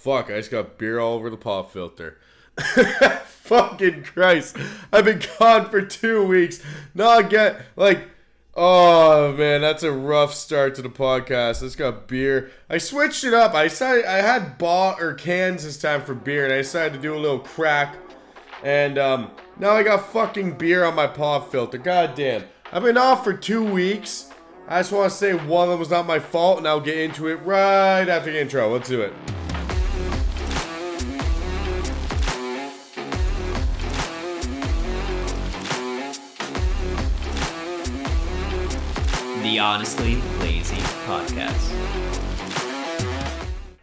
fuck, I just got beer all over the pop filter. Fucking Christ. I've been gone for 2 weeks. Oh man, that's a rough start to the podcast. I just got beer. I switched it up. I had cans this time for beer, and I decided to do a little crack. And now I got fucking beer on my pop filter. God damn. I've been off for 2 weeks. I just want to say one of them was not my fault, and I'll get into it right after the intro. Let's do it. The Honestly Lazy Podcast.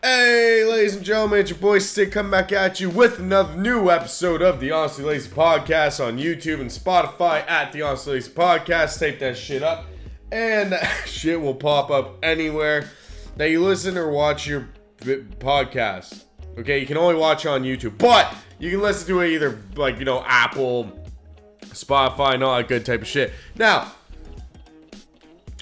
Hey, ladies and gentlemen, it's your boy Stick coming back at you with another new episode of the Honestly Lazy Podcast on YouTube and Spotify at the Honestly Lazy Podcast. Tape that shit up, and that shit will pop up anywhere that you listen or watch your podcast. Okay, you can only watch on YouTube, but you can listen to it either Apple, Spotify, and all that good type of shit. Now,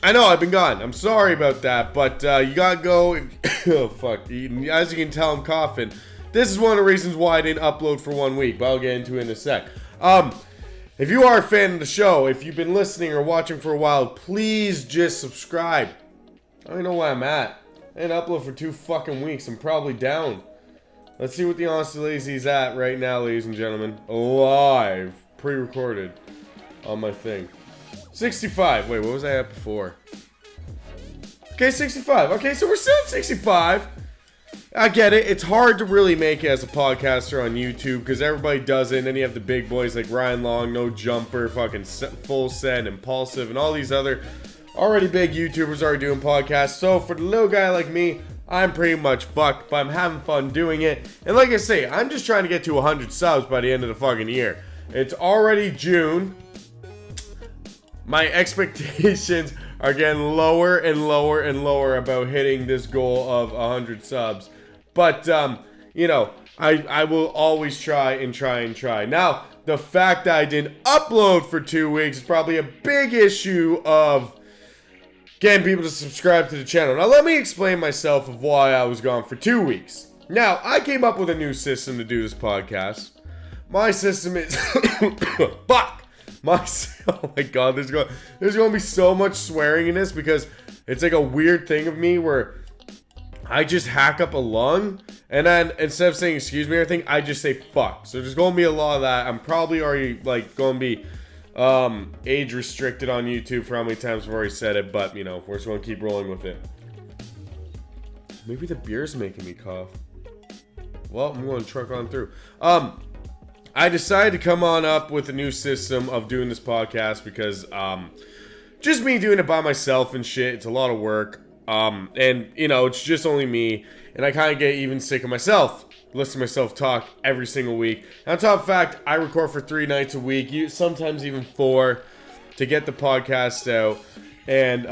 I know I've been gone. I'm sorry about that, but you gotta go. Oh, fuck. As you can tell, I'm coughing. This is one of the reasons why I didn't upload for 1 week, but I'll get into it in a sec. If you are a fan of the show, if you've been listening or watching for a while, please just subscribe. I don't even know where I'm at. I didn't upload for 2 fucking weeks. I'm probably down. Let's see what the Honestly Lazy is at right now, ladies and gentlemen. Live. Pre-recorded on my thing. 65. Wait, what was I at before? Okay, 65. Okay, so we're still at 65. I get it. It's hard to really make it as a podcaster on YouTube because everybody does it. And then you have the big boys like Ryan Long, No Jumper, fucking Full Send, Impulsive, and all these other already big YouTubers are doing podcasts. So for the little guy like me, I'm pretty much fucked, but I'm having fun doing it. And like I say, I'm just trying to get to 100 subs by the end of the fucking year. It's already June. My expectations are getting lower and lower and lower about hitting this goal of 100 subs. But, I will always try and try. Now, the fact that I didn't upload for 2 weeks is probably a big issue of getting people to subscribe to the channel. Now, let me explain myself of why I was gone for 2 weeks. Now, I came up with a new system to do this podcast. My system is... Fuck! Oh my god, there's going to be so much swearing in this because it's like a weird thing of me where I just hack up a lung and then instead of saying excuse me or anything, I just say fuck. So there's going to be a lot of that. I'm probably already going to be age restricted on YouTube for how many times I've already said it, but we're just going to keep rolling with it. Maybe the beer's making me cough. Well, I'm going to truck on through. I decided to come on up with a new system of doing this podcast because just me doing it by myself and shit, it's a lot of work. And it's just only me, and I kind of get even sick of myself, listening to myself talk every single week. And on top of the fact, I record for 3 nights a week, sometimes even 4, to get the podcast out. And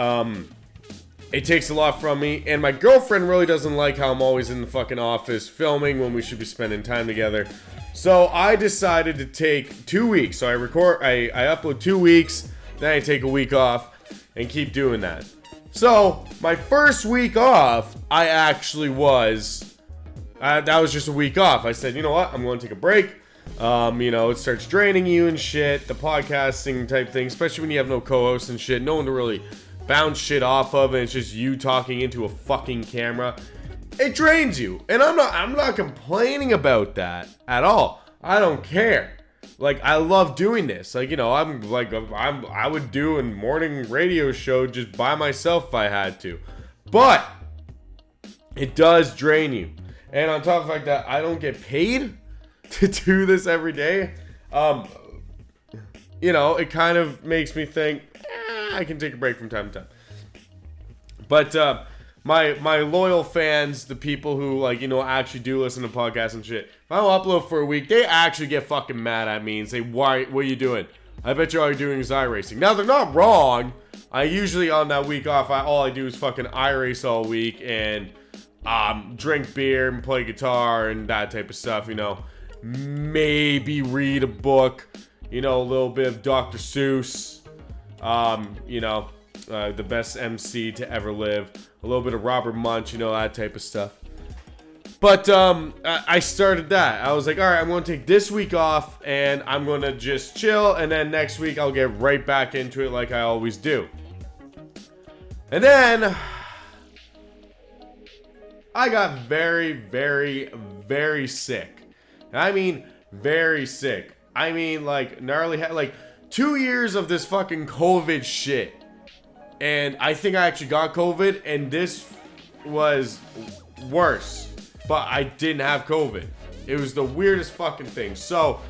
it takes a lot from me, and my girlfriend really doesn't like how I'm always in the fucking office filming when we should be spending time together. So I decided to take 2 weeks. So I upload 2 weeks, then I take a week off and keep doing that. So my first week off, that was just a week off. I said, you know what, I'm going to take a break. It starts draining you and shit, the podcasting type thing, especially when you have no co-host and shit, no one to really bounce shit off of, and it's just you talking into a fucking camera. It drains you, and I'm not complaining about that at all. I don't care. Like, I love doing this. I would do a morning radio show just by myself if I had to. But it does drain you. And on top of the fact that I don't get paid to do this every day, it kind of makes me think I can take a break from time to time. But my loyal fans, the people who actually do listen to podcasts and shit, if I don't upload for a week, they actually get fucking mad at me and say, what are you doing? I bet you all you're doing is iRacing. Now, they're not wrong. I usually, on that week off, all I do is fucking iRace all week and drink beer and play guitar and that type of stuff, Maybe read a book, a little bit of Dr. Seuss, the best MC to ever live, a little bit of Robert Munch, that type of stuff. But I started that. I was like, all right, I'm going to take this week off and I'm going to just chill. And then next week I'll get right back into it like I always do. And then I got very, very, very sick. I mean, very sick. I mean, like, gnarly, like 2 years of this fucking COVID shit. And I think I actually got COVID, and this was worse. But I didn't have COVID. It was the weirdest fucking thing. So,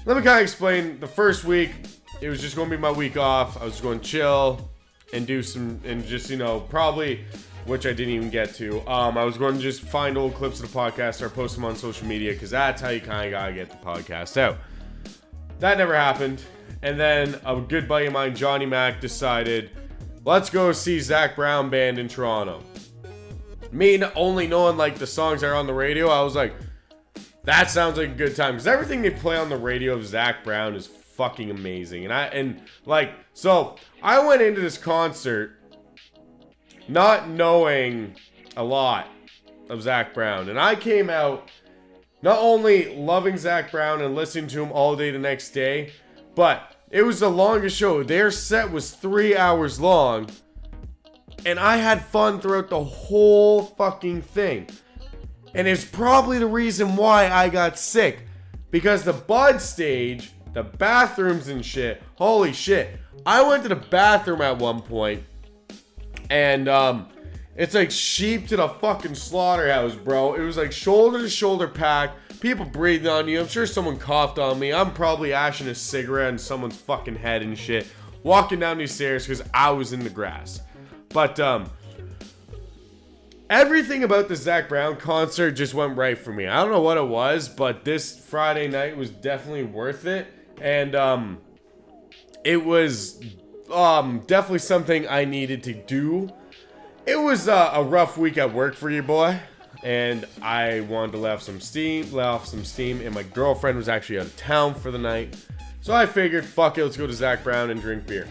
let me kind of explain. The first week, it was just going to be my week off. I was just going to chill and do some, and just, you know, probably, which I didn't even get to. I was going to just find old clips of the podcast, start posting them on social media, because that's how you kind of got to get the podcast out. That never happened. And then a good buddy of mine, Johnny Mac, decided, let's go see Zach Brown Band in Toronto. Me only knowing like the songs that are on the radio, I was like, that sounds like a good time. Because everything they play on the radio of Zach Brown is fucking amazing. So I went into this concert not knowing a lot of Zach Brown. And I came out not only loving Zach Brown and listening to him all day the next day, but it was the longest show. Their set was 3 hours long. And I had fun throughout the whole fucking thing. And it's probably the reason why I got sick. Because the Bud stage, the bathrooms and shit, holy shit. I went to the bathroom at one point. And it's like sheep to the fucking slaughterhouse, bro. It was like shoulder to shoulder packed. People breathing on you. I'm sure someone coughed on me. I'm probably ashing a cigarette in someone's fucking head and shit. Walking down these stairs because I was in the grass. But everything about the Zach Brown concert just went right for me. I don't know what it was, but this Friday night was definitely worth it. And it was definitely something I needed to do. It was a rough week at work for you, boy. And I wanted to let off some steam. And my girlfriend was actually out of town for the night. So I figured, fuck it, let's go to Zach Brown and drink beer.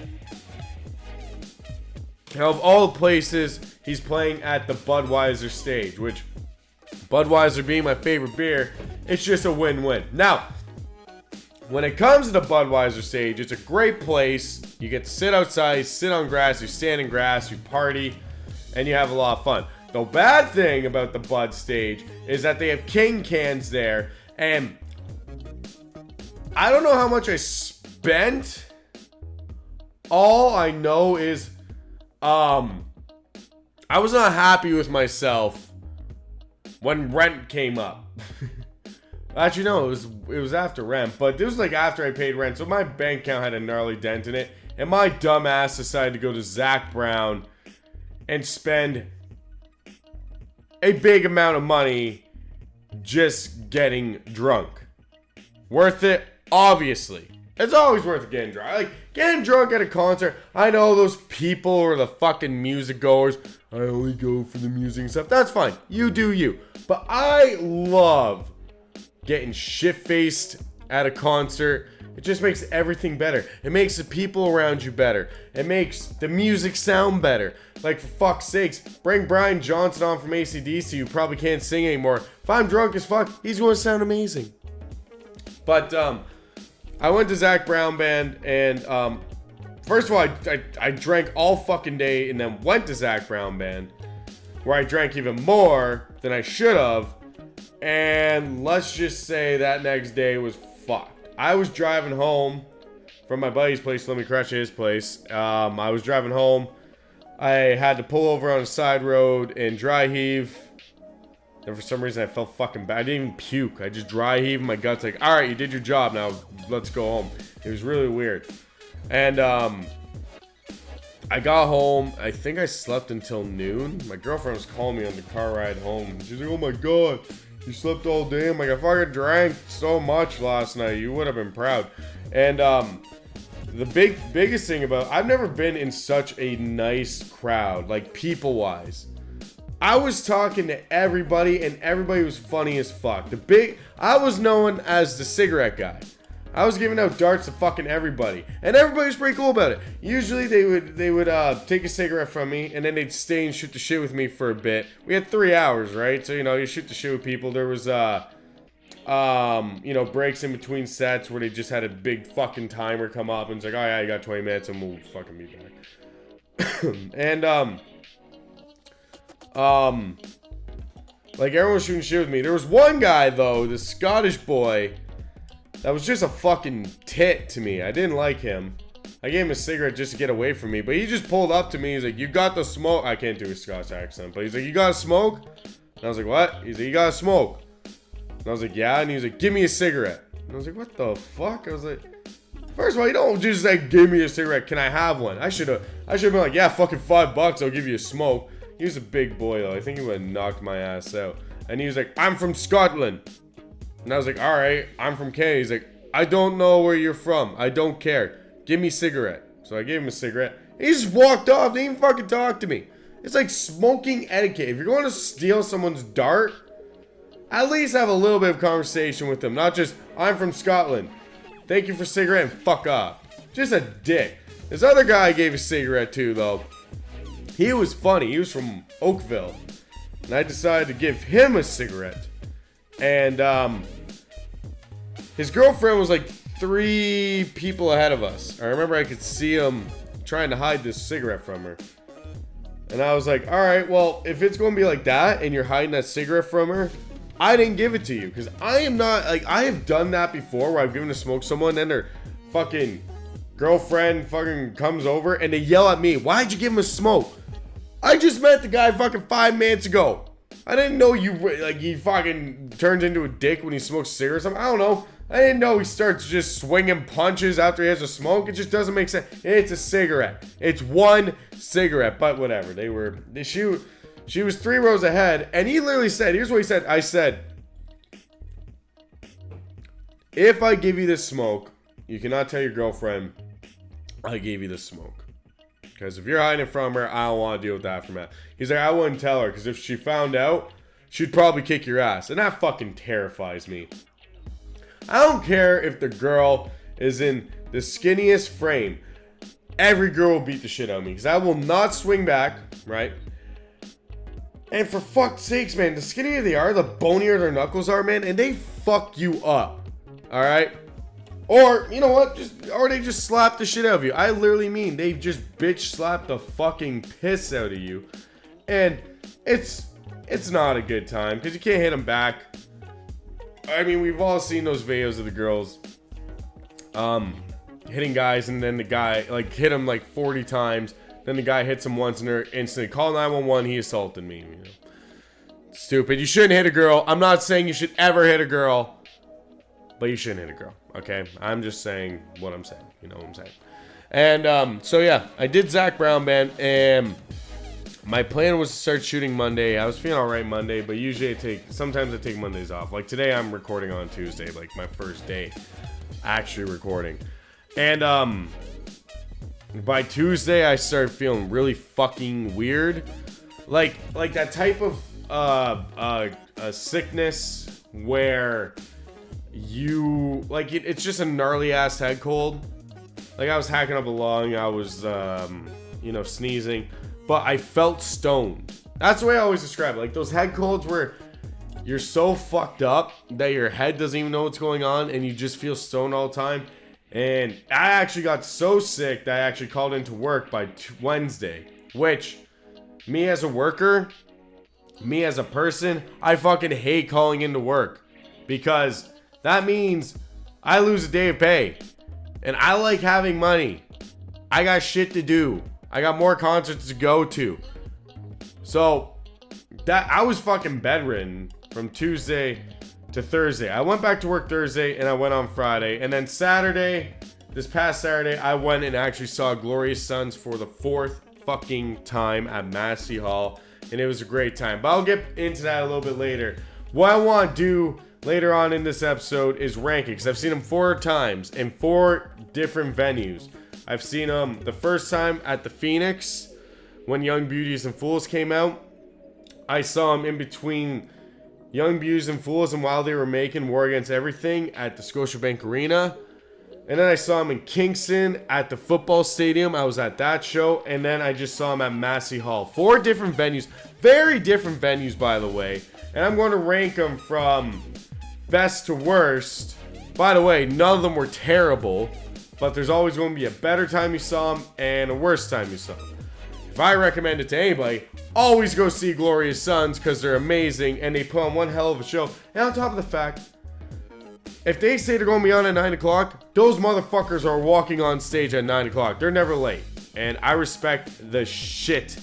Now, of all the places, he's playing at the Budweiser stage, which, Budweiser being my favorite beer, it's just a win-win. Now, when it comes to the Budweiser stage, it's a great place. You get to sit outside, you sit on grass, you stand in grass, you party, and you have a lot of fun. The bad thing about the Bud stage is that they have King cans there, and I don't know how much I spent. All I know is I was not happy with myself when rent came up. Actually, no, it was after rent, but it was like after I paid rent, so my bank account had a gnarly dent in it, and my dumb ass decided to go to Zach Brown and spend a big amount of money just getting drunk. Worth it? Obviously. It's always worth getting drunk. Like, getting drunk at a concert, I know those people are the fucking music goers. I only go for the music and stuff. That's fine. You do you. But I love getting shit-faced at a concert. It just makes everything better. It makes the people around you better. It makes the music sound better. Like, for fuck's sakes, bring Brian Johnson on from AC/DC, who probably can't sing anymore. If I'm drunk as fuck, he's going to sound amazing. But, I went to Zach Brown Band, and first of all, I drank all fucking day and then went to Zach Brown Band, where I drank even more than I should have, and let's just say that next day was fucked. I was driving home from my buddy's place, let me crush his place. I was driving home. I had to pull over on a side road and dry heave. And for some reason, I felt fucking bad. I didn't even puke. I just dry heaved. My gut's like, all right, you did your job. Now let's go home. It was really weird. And I got home. I think I slept until noon. My girlfriend was calling me on the car ride home. She's like, oh my God, you slept all day. I'm like, I fucking drank so much last night. You would have been proud. And the biggest thing about, I've never been in such a nice crowd, like people-wise. I was talking to everybody, and everybody was funny as fuck. I was known as the cigarette guy. I was giving out darts to fucking everybody, and everybody was pretty cool about it. Usually they would take a cigarette from me, and then they'd stay and shoot the shit with me for a bit. We had 3 hours, right? So, you know, you shoot the shit with people. There was you know, breaks in between sets where they just had a big fucking timer come up and it's like, oh yeah, you got 20 minutes and we'll fucking be back. And like everyone was shooting shit with me. There was one guy though, this Scottish boy, that was just a fucking tit to me. I didn't like him. I gave him a cigarette just to get away from me, but he just pulled up to me. He's like, you got the smoke. I can't do a Scottish accent, but he's like, you got a smoke? And I was like, what? He's like, you got a smoke? And I was like, yeah. And he was like, give me a cigarette. And I was like, what the fuck? I was like, first of all, you don't just like, give me a cigarette. Can I have one? I should have been like, yeah, fucking $5. I'll give you a smoke. He was a big boy though. I think he would have knocked my ass out. And he was like, I'm from Scotland. And I was like, all right, I'm from Canada. He's like, I don't know where you're from. I don't care. Give me a cigarette. So I gave him a cigarette. He just walked off. Didn't even fucking talk to me. It's like smoking etiquette. If you're going to steal someone's dart, at least have a little bit of conversation with them. Not just, I'm from Scotland. Thank you for cigarette and fuck off. Just a dick. This other guy I gave a cigarette to, though. He was funny. He was from Oakville. And I decided to give him a cigarette. And, his girlfriend was like 3 people ahead of us. I remember I could see him trying to hide this cigarette from her. And I was like, alright, well, if it's going to be like that and you're hiding that cigarette from her, I didn't give it to you. Because I am not, like, I have done that before where I've given to smoke someone and their fucking girlfriend fucking comes over and they yell at me, why'd you give him a smoke? I just met the guy fucking 5 minutes ago. I didn't know you, like, he fucking turns into a dick when he smokes cigarettes. I don't know. I didn't know he starts just swinging punches after he has a smoke. It just doesn't make sense. It's a cigarette. It's one cigarette, but whatever. She was 3 rows ahead, and he literally said, here's what he said. I said, if I give you this smoke, you cannot tell your girlfriend I gave you this smoke. Because if you're hiding from her, I don't want to deal with the aftermath. He's like, I wouldn't tell her, because if she found out, she'd probably kick your ass. And that fucking terrifies me. I don't care if the girl is in the skinniest frame. Every girl will beat the shit out of me. Because I will not swing back, right? And for fuck's sakes, man, the skinnier they are, the bonier their knuckles are, man. And they fuck you up. Alright? Or, you know what? Or they just slap the shit out of you. I literally mean they just bitch slap the fucking piss out of you. And it's not a good time. Because you can't hit them back. I mean, we've all seen those videos of the girls hitting guys, and then the guy like hit him like 40 times. Then the guy hits him once, and they're instantly call 911. He assaulted me. You know? Stupid. You shouldn't hit a girl. I'm not saying you should ever hit a girl, but you shouldn't hit a girl. Okay, I'm just saying what I'm saying. You know what I'm saying? And so yeah, I did Zach Brown Band, and my plan was to start shooting Monday. I was feeling alright Monday, but usually sometimes I take Mondays off. Like today I'm recording on Tuesday, like my first day actually recording. And by Tuesday I started feeling really fucking weird. Like that type of a sickness where you like it's just a gnarly ass head cold. Like I was hacking up a lung, I was sneezing. But I felt stoned. That's the way I always describe it. Like those head colds where you're so fucked up that your head doesn't even know what's going on and you just feel stoned all the time. And I actually got so sick that I actually called into work by Wednesday. Which, me as a worker, me as a person, I fucking hate calling into work. Because that means I lose a day of pay. And I like having money. I got shit to do. I got more concerts to go to. So, that I was fucking bedridden from Tuesday to Thursday. I went back to work Thursday and I went on Friday. And then Saturday, this past Saturday, I went and actually saw Glorious Sons for the 4th fucking time at Massey Hall. And it was a great time. But I'll get into that a little bit later. What I want to do later on in this episode is rank it. Because I've seen them 4 times in 4 different venues. I've seen them the first time at the Phoenix when Young Beauties and Fools came out. I saw them in between Young Beauties and Fools and while they were making War Against Everything at the Scotiabank Arena. And then I saw him in Kingston at the football stadium. I was at that show. And then I just saw him at Massey Hall. 4 different venues. Very different venues, by the way. And I'm going to rank them from best to worst. By the way, none of them were terrible. But there's always going to be a better time you saw him and a worse time you saw him. If I recommend it to anybody, always go see Glorious Sons because they're amazing. And they put on one hell of a show. And on top of the fact, if they say they're going to be on at 9 o'clock, those motherfuckers are walking on stage at 9 o'clock. They're never late. And I respect the shit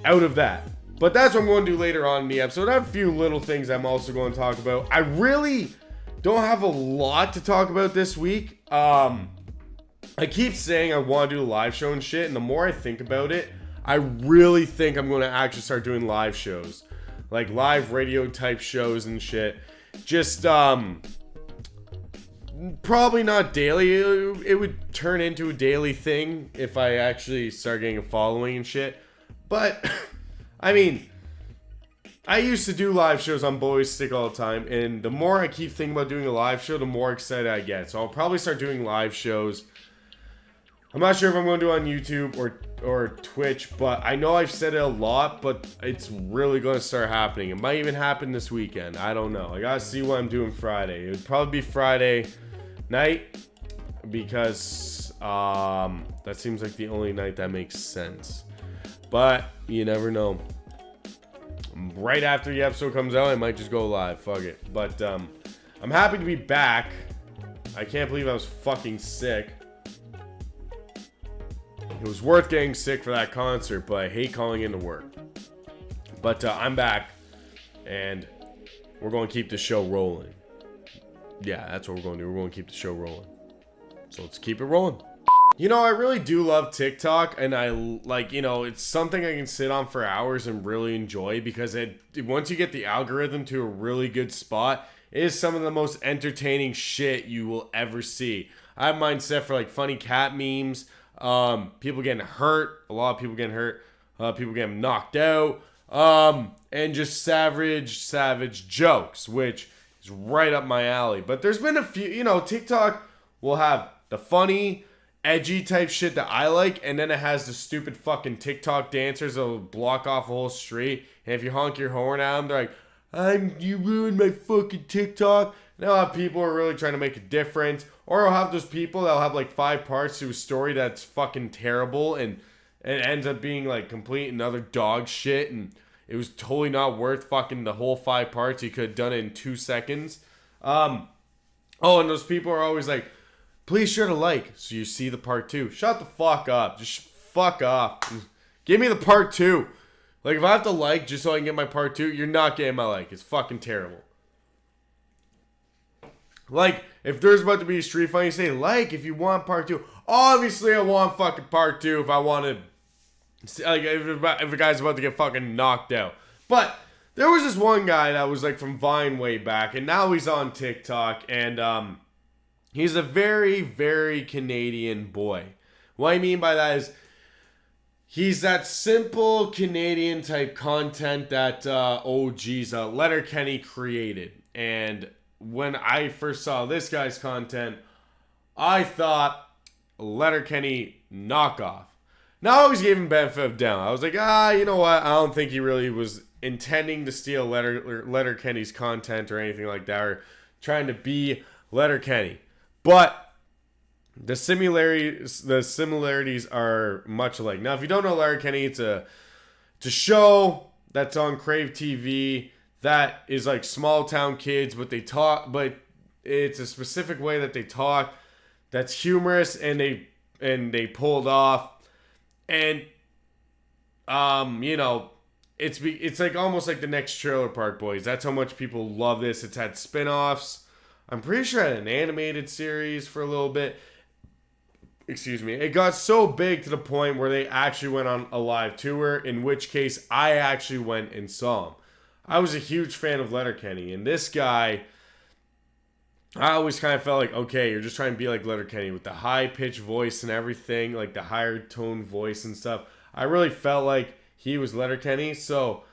out of that. But that's what I'm going to do later on in the episode. I have a few little things I'm also going to talk about. I really don't have a lot to talk about this week. I keep saying I want to do a live show and shit. And the more I think about it, I really think I'm going to actually start doing live shows. Like live radio type shows and shit. Just, probably not daily. It would turn into a daily thing if I actually start getting a following and shit. But, I mean, I used to do live shows on BoyStick all the time. And the more I keep thinking about doing a live show, the more excited I get. So I'll probably start doing live shows. I'm not sure if I'm going to do it on YouTube or Twitch. But I know I've said it a lot. But it's really going to start happening. It might even happen this weekend. I don't know. I got to see what I'm doing Friday. It would probably be Friday night, because that seems like the only night that makes sense, but you never know. Right after the episode comes out, I might just go live, fuck it. But I'm happy to be back. I can't believe I was fucking sick. It was worth getting sick for that concert, but I hate calling into work. But I'm back, and we're going to keep the show rolling. Yeah, that's what we're going to do. We're going to keep the show rolling. So let's keep it rolling. You know, I really do love TikTok, and I like, you know, it's something I can sit on for hours and really enjoy, because once you get the algorithm to a really good spot, it is some of the most entertaining shit you will ever see. I have mine set for like funny cat memes, people getting hurt, a lot of people getting hurt, people getting knocked out, and just savage jokes, which is right up my alley. But there's been a few, you know, TikTok will have the funny, edgy type shit that I like, and then it has the stupid fucking TikTok dancers that will block off a whole street, and if you honk your horn at them, they're like, you ruined my fucking TikTok. And they'll have people who are really trying to make a difference, or I'll have those people that'll have like 5 parts to a story that's fucking terrible, and it ends up being like complete and utter dog shit, and it was totally not worth fucking the whole 5 parts. You could have done it in 2 seconds. Oh, and those people are always like, please share the like so you see the part 2. Shut the fuck up. Just fuck off. Give me the part 2. Like, if I have to like just so I can get my part 2, you're not getting my like. It's fucking terrible. Like, if there's about to be a street fight, you say like if you want part 2. Obviously, I want fucking part 2 if I want to. Like, if a guy's about to get fucking knocked out. But there was this one guy that was like from Vine way back, and now he's on TikTok, and he's a very, very Canadian boy. What I mean by that is he's that simple Canadian type content that Letterkenny created. And when I first saw this guy's content, I thought Letterkenny knockoff. Now, I always gave him benefit of doubt. I was like, you know what? I don't think he really was intending to steal Letterkenny's content or anything like that, or trying to be Letterkenny. But the similarities are much alike. Now, if you don't know Letterkenny, it's a show that's on Crave TV that is like small town kids, but it's a specific way that they talk that's humorous, and they pulled off. And, you know, it's like almost like the next Trailer Park Boys. That's how much people love this. It's had spin-offs. I'm pretty sure it had an animated series for a little bit. Excuse me. It got so big to the point where they actually went on a live tour, in which case I actually went and saw them. I was a huge fan of Letterkenny, and this guy, I always kind of felt like, okay, you're just trying to be like Letterkenny with the high-pitched voice and everything, like the higher tone voice and stuff. I really felt like he was Letterkenny. So,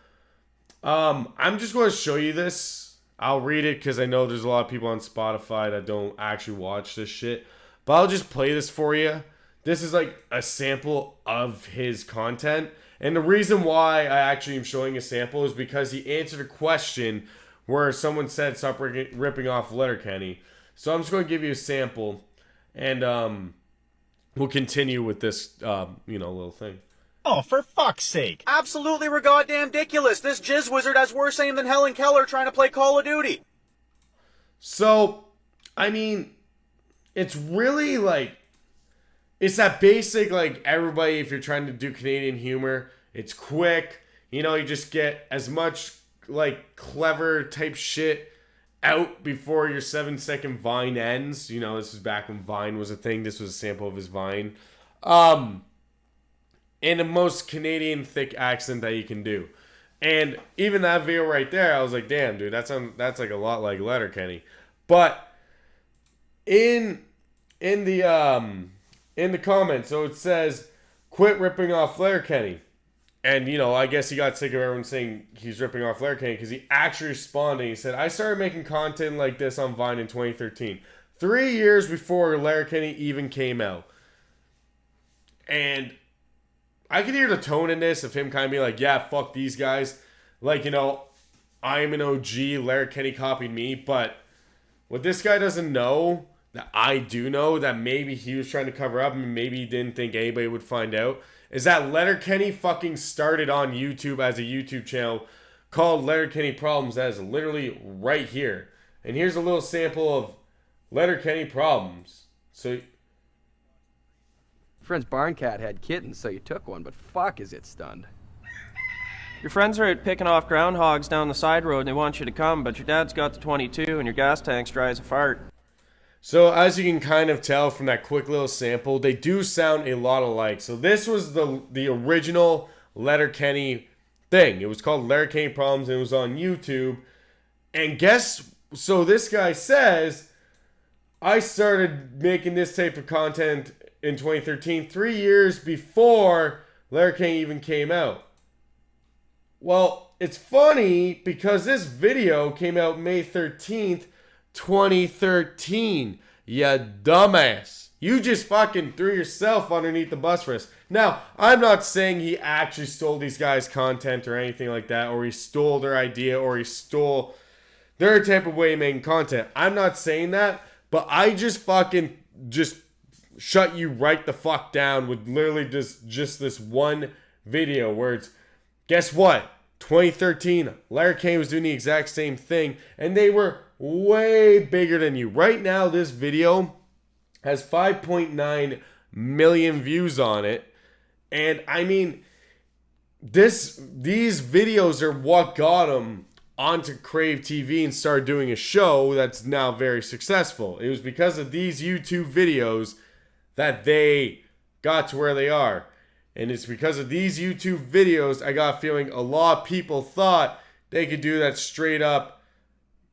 I'm just going to show you this. I'll read it because I know there's a lot of people on Spotify that don't actually watch this shit. But I'll just play this for you. This is like a sample of his content. And the reason why I actually am showing a sample is because he answered a question where someone said stop ripping off Letterkenny. So I'm just going to give you a sample. And we'll continue with this, little thing. Oh, for fuck's sake. Absolutely goddamn ridiculous. This jizz wizard has worse aim than Helen Keller trying to play Call of Duty. So, I mean, it's really like, it's that basic, like, everybody, if you're trying to do Canadian humor, it's quick. You know, you just get as much, like, clever type shit out before your 7-second Vine ends. You know, this is back when Vine was a thing. This was a sample of his Vine. In the most Canadian thick accent that you can do. And even that video right there, I was like, damn, dude, that's like a lot like Letterkenny. But in the comments, so it says, quit ripping off Letterkenny. And, you know, I guess he got sick of everyone saying he's ripping off Letterkenny because he actually responded. He said, I started making content like this on Vine in 2013. 3 years before Letterkenny even came out. And I could hear the tone in this of him kind of being like, yeah, fuck these guys. Like, you know, I'm an OG, Letterkenny copied me. But what this guy doesn't know, that I do know, that maybe he was trying to cover up and maybe he didn't think anybody would find out, is that Letterkenny fucking started on YouTube as a YouTube channel called Letterkenny Problems. That is literally right here. And here's a little sample of Letterkenny Problems. So, friend's barn cat had kittens, so you took one, but fuck is it stunned. Your friends are out picking off groundhogs down the side road and they want you to come, but your dad's got the 22 and your gas tank's dry as a fart. So as you can kind of tell from that quick little sample, they do sound a lot alike. So this was the original Letterkenny thing. It was called Letterkenny Problems and it was on YouTube. And so this guy says, I started making this type of content in 2013, 3 years before Letterkenny even came out. Well, it's funny because this video came out May 13th, 2013. You dumbass. You just fucking threw yourself underneath the bus for us. Now, I'm not saying he actually stole these guys' content or anything like that, or he stole their idea, or he stole their type of way of making content. I'm not saying that, but I just fucking shut you right the fuck down with literally just this one video where it's, guess what? 2013, Letterkenny was doing the exact same thing, and they were way bigger than you. Right now, this video has 5.9 million views on it, and I mean, these videos are what got him onto Crave TV and started doing a show that's now very successful. It was because of these YouTube videos that they got to where they are. And it's because of these YouTube videos, I got a feeling a lot of people thought they could do that straight up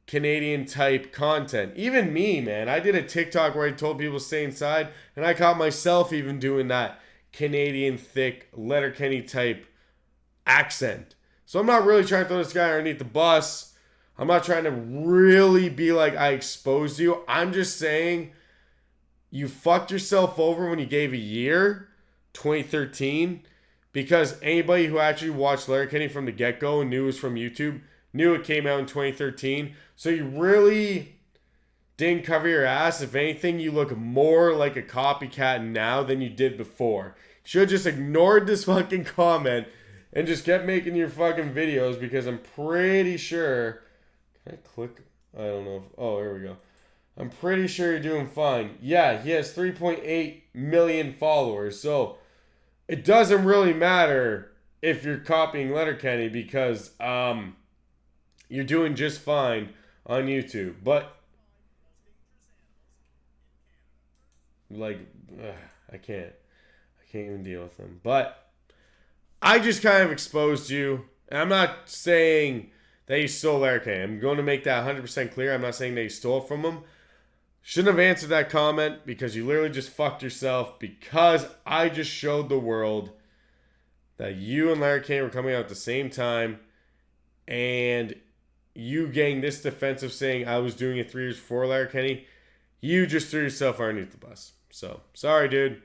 Canadian type content. Even me, man. I did a TikTok where I told people to stay inside, and I caught myself even doing that Canadian thick Letterkenny type accent. So I'm not really trying to throw this guy underneath the bus. I'm not trying to really be like I exposed you. I'm just saying you fucked yourself over when you gave a year, 2013, because anybody who actually watched Letterkenny from the get-go and knew it was from YouTube knew it came out in 2013. So you really didn't cover your ass. If anything, you look more like a copycat now than you did before. You should have just ignored this fucking comment and just kept making your fucking videos, because I'm pretty sure... Can I click? I don't know. Oh, here we go. I'm pretty sure you're doing fine. Yeah, he has 3.8 million followers. So it doesn't really matter if you're copying Letterkenny, because you're doing just fine on YouTube. But like, I can't even deal with them. But I just kind of exposed you. And I'm not saying that you stole Letterkenny. I'm going to make that 100% clear. I'm not saying that you stole it from him. Shouldn't have answered that comment, because you literally just fucked yourself, because I just showed the world that you and Letterkenny were coming out at the same time, and you getting this defensive saying I was doing it 3 years before Letterkenny, you just threw yourself underneath the bus. So, sorry, dude.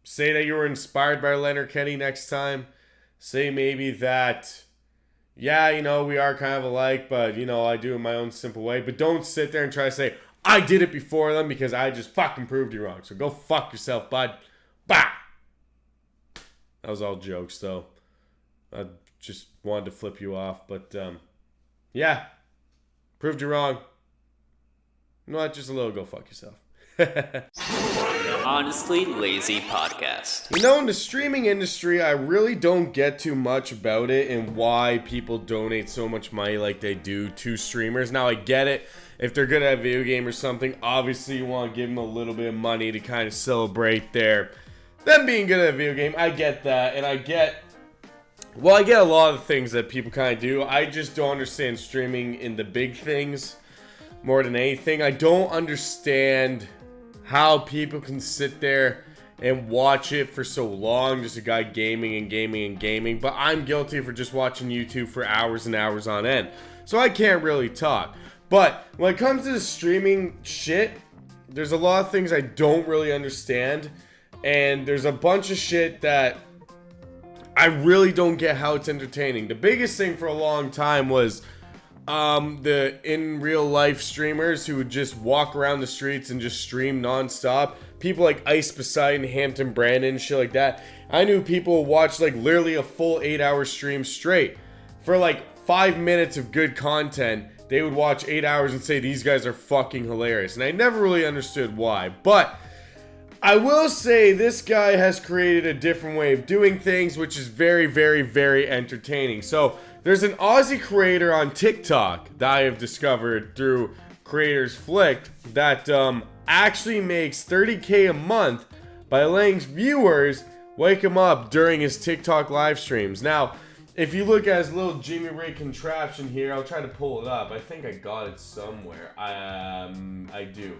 Say that you were inspired by Leonard Kenny next time. Say maybe that, yeah, you know, we are kind of alike, but, you know, I do it my own simple way. But don't sit there and try to say, I did it before them because I just fucking proved you wrong. So go fuck yourself, bud. Bah! That was all jokes, though. I just wanted to flip you off. But, yeah. Proved you wrong. You know what? Just a little go fuck yourself. The Honestly Lazy Podcast. You know, in the streaming industry, I really don't get too much about it and why people donate so much money like they do to streamers. Now, I get it. If they're good at a video game or something, obviously you want to give them a little bit of money to kind of celebrate them being good at a video game. I get that. And I get a lot of things that people kind of do. I just don't understand streaming in the big things more than anything. I don't understand how people can sit there and watch it for so long. Just a guy gaming and gaming and gaming. But I'm guilty for just watching YouTube for hours and hours on end. So I can't really talk. But when it comes to the streaming shit, there's a lot of things I don't really understand. And there's a bunch of shit that I really don't get how it's entertaining. The biggest thing for a long time was the in real life streamers who would just walk around the streets and just stream nonstop. People like Ice Poseidon, Hampton Brandon, shit like that. I knew people would watch like literally a full 8-hour stream straight. For like 5 minutes of good content, they would watch 8 hours and say these guys are fucking hilarious. And I never really understood why. But I will say this guy has created a different way of doing things, which is very, very, very entertaining. So there's an Aussie creator on TikTok that I have discovered through Creators Flicked that actually makes $30K a month by letting viewers wake him up during his TikTok live streams. Now, if you look at his little Jimmy Ray contraption here, I'll try to pull it up. I think I got it somewhere. I do.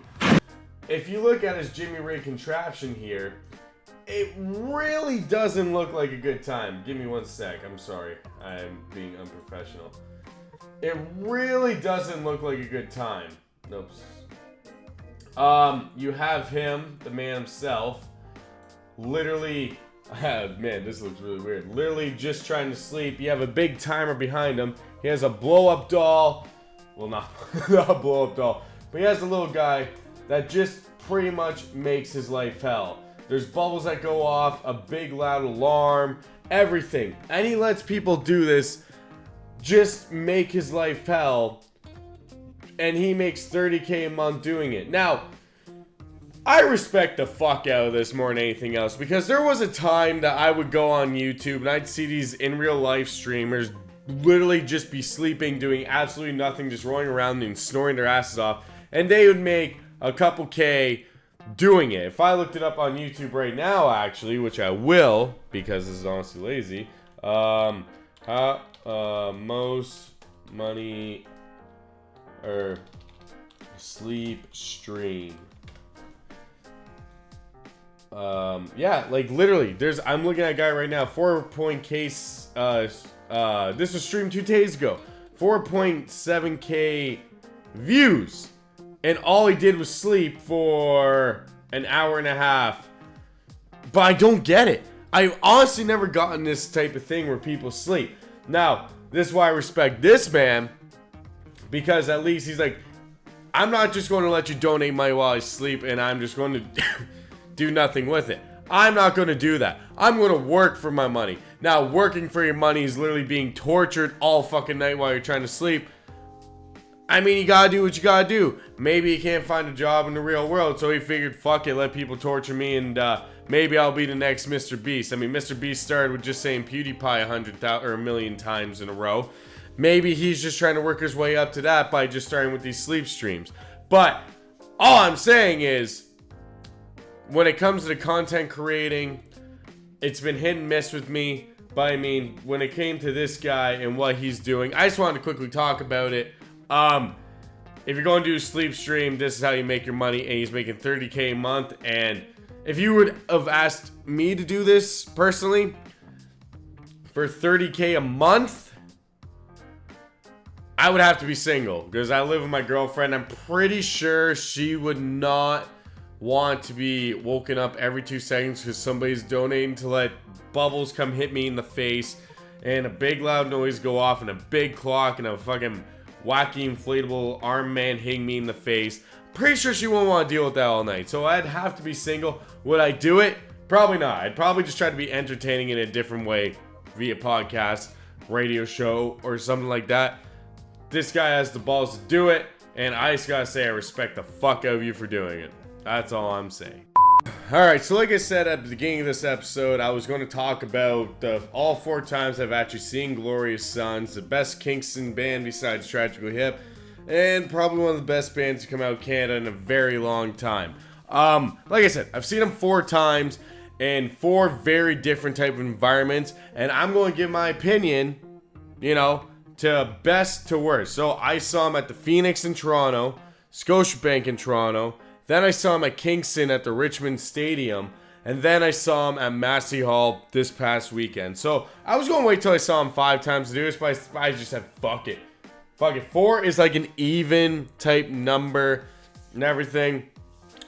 If you look at his Jimmy Ray contraption here, it really doesn't look like a good time. Give me 1 sec. I'm sorry. I'm being unprofessional. It really doesn't look like a good time. Nope. You have him, the man himself, literally... man, this looks really weird. Literally just trying to sleep. You have a big timer behind him. He has a blow-up doll. Well, not a blow-up doll. But he has a little guy that just pretty much makes his life hell. There's bubbles that go off, a big loud alarm, everything. And he lets people do this, just make his life hell. And he makes $30K a month doing it. Now, I respect the fuck out of this more than anything else, because there was a time that I would go on YouTube and I'd see these in real life streamers literally just be sleeping, doing absolutely nothing, just rolling around and snoring their asses off, and they would make a couple K doing it. If I looked it up on YouTube right now, actually, which I will, because this is honestly lazy, most money or sleep stream. Yeah, like literally, I'm looking at a guy right now, 4.K, this was streamed 2 days ago, 4.7K views, and all he did was sleep for an hour and a half. But I don't get it. I've honestly never gotten this type of thing where people sleep. Now, this is why I respect this man, because at least he's like, I'm not just going to let you donate money while I sleep and I'm just going to do nothing with it. I'm not going to do that. I'm going to work for my money. Now, working for your money is literally being tortured all fucking night while you're trying to sleep. I mean, you gotta do what you gotta do. Maybe he can't find a job in the real world, so he figured, fuck it, let people torture me, and maybe I'll be the next Mr. Beast. I mean, Mr. Beast started with just saying PewDiePie 100,000 or a million times in a row. Maybe he's just trying to work his way up to that by just starting with these sleep streams. But all I'm saying is, when it comes to the content creating, it's been hit and miss with me. But I mean, when it came to this guy and what he's doing, I just wanted to quickly talk about it. If you're going to do a sleep stream, this is how you make your money, and he's making $30K a month. And if you would have asked me to do this personally for $30K a month, I would have to be single because I live with my girlfriend. I'm pretty sure she would not want to be woken up every 2 seconds because somebody's donating to let bubbles come hit me in the face and a big loud noise go off and a big clock and a fucking wacky inflatable arm man hitting me in the face. Pretty sure she won't want to deal with that all night. So I'd have to be single. Would I do it? Probably not. I'd probably just try to be entertaining in a different way via podcast, radio show, or something like that. This guy has the balls to do it, and I just gotta say I respect the fuck out of you for doing it. That's all I'm saying. Alright, so like I said at the beginning of this episode, I was going to talk about all 4 times I've actually seen Glorious Sons, the best Kingston band besides Tragically Hip, and probably one of the best bands to come out of Canada in a very long time. Like I said, I've seen them 4 times in 4 very different type of environments, and I'm going to give my opinion, you know, to best to worst. So I saw him at the Phoenix in Toronto, Scotiabank in Toronto, then I saw him at Kingston at the Richmond Stadium, and then I saw him at Massey Hall this past weekend. So I was going to wait till I saw him 5 times to do this, but I just said fuck it. Fuck it. 4 is like an even type number and everything.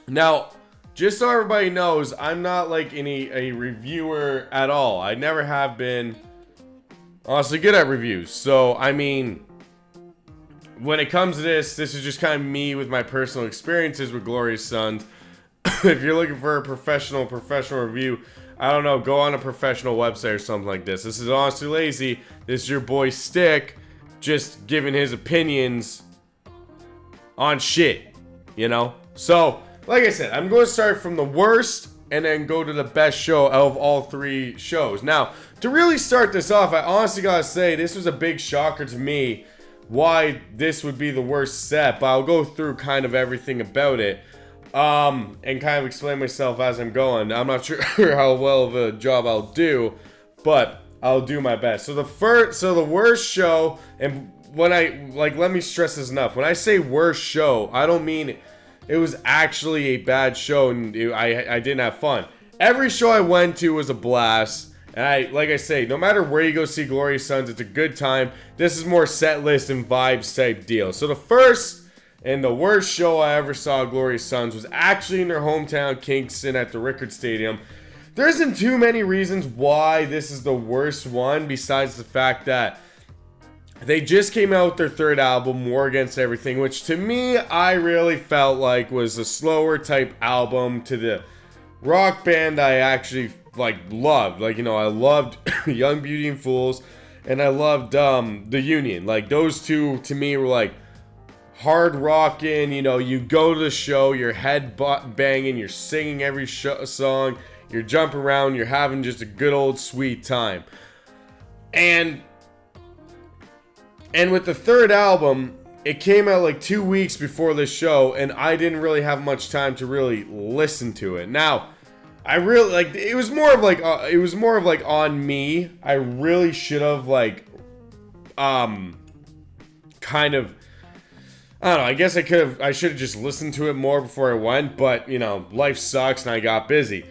Now, just so everybody knows, I'm not like a reviewer at all. I never have been honestly good at reviews. So, I mean, when it comes to this is just kind of me with my personal experiences with Glorious Sons. If you're looking for a professional review, I don't know, go on a professional website or something like this. This is Honestly Lazy. This is your boy Stick, just giving his opinions on shit, you know? So, like I said, I'm going to start from the worst and then go to the best show out of all 3 shows. Now, to really start this off, I honestly gotta say, this was a big shocker to me why this would be the worst set, but I'll go through kind of everything about it, and kind of explain myself as I'm going. I'm not sure how well of a job I'll do, but I'll do my best. So the worst show, and when let me stress this enough. When I say worst show, I don't mean it was actually a bad show and I didn't have fun. Every show I went to was a blast. And like I say, no matter where you go see Glorious Sons, it's a good time. This is more set list and vibes type deal. So the first and the worst show I ever saw Glorious Sons was actually in their hometown, Kingston, at the Rickard Stadium. There isn't too many reasons why this is the worst one, besides the fact that they just came out with their 3rd album, War Against Everything, which to me, I really felt like was a slower type album to the rock band I actually loved. Like, you know, I loved Young Beauty and Fools, and I loved the Union. Like, those 2 to me were like hard rocking. You know, you go to the show, you're head banging, you're singing every song, you're jumping around, you're having just a good old sweet time. And with the 3rd album, it came out like 2 weeks before the show, and I didn't really have much time to really listen to it. Now, I really it was more of like on me. I really should have kind of, I don't know, I guess I should have just listened to it more before I went, but you know, life sucks and I got busy.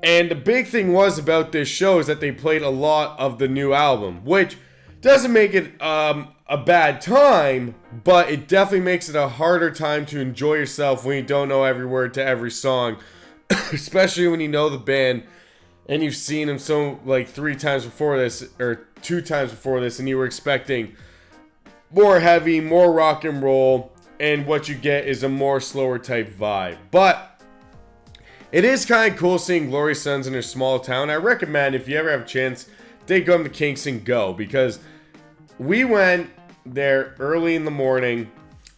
And the big thing was about this show is that they played a lot of the new album, which doesn't make it a bad time, but it definitely makes it a harder time to enjoy yourself when you don't know every word to every song. Especially when you know the band and you've seen them 3 times before this, or 2 times before this, and you were expecting more heavy, more rock and roll, and what you get is a more slower type vibe. But it is kind of cool seeing Glorious Sons in their small town. I recommend, if you ever have a chance, they come to Kingston, go, because we went there early in the morning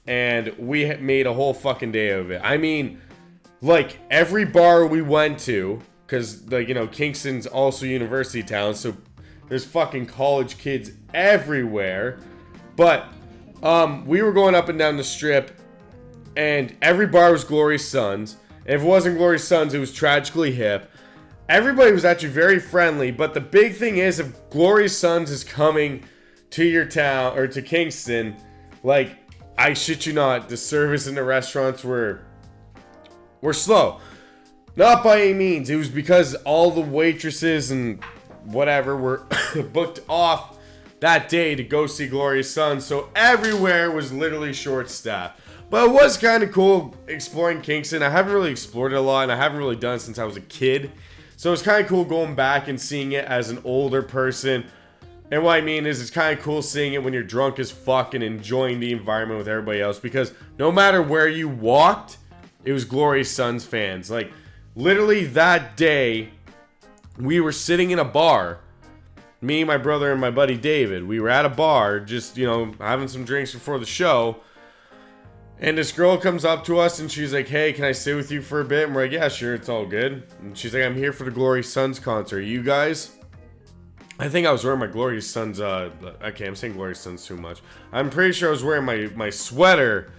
and we made a whole fucking day of it. I mean, like, every bar we went to, because, like, you know, Kingston's also university town, so there's fucking college kids everywhere. But we were going up and down the strip, and every bar was Glorious Sons. And if it wasn't Glorious Sons, it was Tragically Hip. Everybody was actually very friendly, but the big thing is, if Glorious Sons is coming to your town, or to Kingston, like, I shit you not, the service in the restaurants were slow. Not by any means. It was because all the waitresses and whatever were booked off that day to go see Glorious Sons, so everywhere was literally short-staffed. But it was kind of cool exploring Kingston. I haven't really explored it a lot, and I haven't really done it since I was a kid. So it's kind of cool going back and seeing it as an older person. And what I mean is, it's kind of cool seeing it when you're drunk as fuck and enjoying the environment with everybody else. Because no matter where you walked, it was Glorious Sons fans. Like, literally that day, we were sitting in a bar. Me, my brother, and my buddy David. We were at a bar, just, having some drinks before the show. And this girl comes up to us and she's like, hey, can I stay with you for a bit? And we're like, yeah, sure, it's all good. And she's like, I'm here for the Glorious Sons concert. You guys? I think I was wearing my Glorious Sons, okay, I'm saying Glorious Sons too much. I'm pretty sure I was wearing my sweater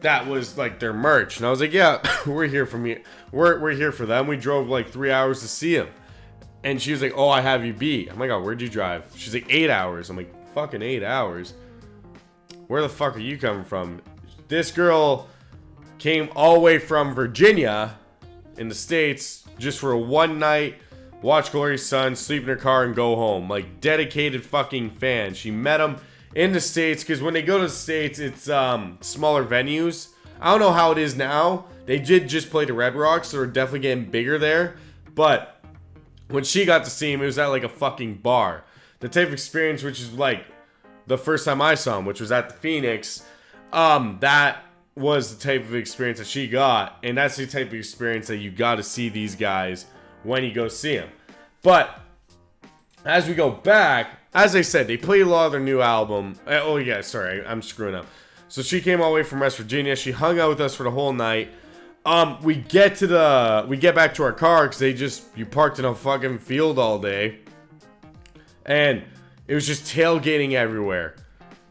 that was like their merch. And I was like, yeah, we're here for me. We're here for them. We drove like 3 hours to see them. And she was like, oh, I have you beat. I'm like, oh, where'd you drive? She's like, 8 hours. I'm like, fucking 8 hours? Where the fuck are you coming from? This girl came all the way from Virginia in the States just for a one night, watch Glorious Sons, sleep in her car, and go home. Like, dedicated fucking fan. She met him in the States, because when they go to the States, it's smaller venues. I don't know how it is now. They did just play the Red Rocks, so they're definitely getting bigger there. But when she got to see him, it was at like a fucking bar. The type of experience, which is like the first time I saw him, which was at the Phoenix. That was the type of experience that she got, and that's the type of experience that you got to see these guys when you go see them. But as we go back, as I said, they played a lot of their new album. Oh yeah, sorry, I'm screwing up. So she came all the way from West Virginia. She hung out with us for the whole night. We get back to our car because you parked in a fucking field all day, and it was just tailgating everywhere.